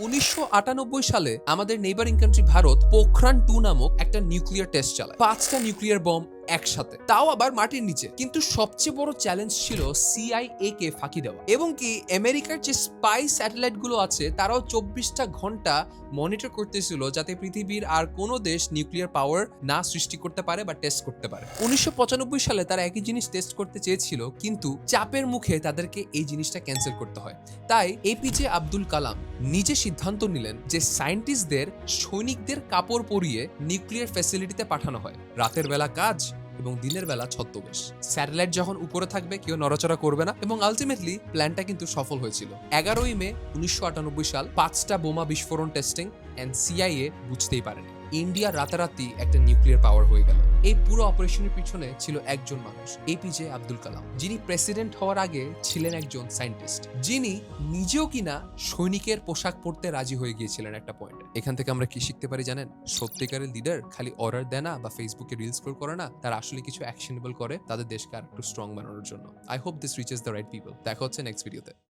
1998 সালে আমাদের neighbouring country Bharat পোখরান-2 নামক একটা নিউক্লিয়ার টেস্ট চালায়। 5টা নিউক্লিয়ার বম একসাথে, তাও আবার মাটির নিচে। কিন্তু সবচেয়ে বড় চ্যালেঞ্জ ছিল CIA কে ফাঁকি দেওয়া, এবং কি আমেরিকার যে স্পাই স্যাটেলাইট গুলো আছে তারাও 24টা ঘন্টা মনিটর করতেছিল যাতে পৃথিবীর আর কোনো দেশ নিউক্লিয়ার পাওয়ার না সৃষ্টি করতে পারে বা টেস্ট করতে পারে। 1995 সালে তারা একই জিনিস টেস্ট করতে চেয়েছিল, কিন্তু চাপের মুখে তাদেরকে এই জিনিসটা ক্যান্সেল করতে হয়। তাই APJ আব্দুল কালাম নিজে সিদ্ধান্ত নিলেন যে সায়েন্টিস্টদের সৈনিকদের কাপড় পরিয়ে নিউক্লিয়ার ফ্যাসিলিটিতে পাঠানো হয়। রাতের বেলা কাজ এবং দিনের বেলা ছদ্মবেশ। স্যাটেলাইট যখন উপরে থাকবে কেউ নড়াচড়া করবে না, এবং আলটিমেটলি প্ল্যানটা কিন্তু সফল হয়েছিল। 11ই মে 1998 সাল 5টা বোমা বিস্ফোরণ টেস্টিং এন্ড CIA বুঝতেই পারেনি ইন্ডিয়া রাতারাতি একটা নিউক্লিয়ার পাওয়ার হয়ে গেল। এই পুরো অপারেশনের পিছনে ছিল একজন মানুষ, APJ আব্দুল কালাম, যিনি প্রেসিডেন্ট হওয়ার আগে ছিলেন একজন সায়েন্টিস্ট, যিনি নিজেও কিনা সৈনিকের পোশাক পরতে রাজি হয়ে গিয়েছিলেন একটা পয়েন্টে। এখান থেকে আমরা কি শিখতে পারি জানেন? সত্যিকারের লিডার খালি অর্ডার দেয় না বা ফেসবুকে রিল স্ক্রল করে না, তারা আসলে কিছু অ্যাকশনেবল করে তাদের দেশকে আর একটু স্ট্রং বানানোর জন্য। I hope this reaches the right people. দেখা হচ্ছে নেক্সট ভিডিওতে।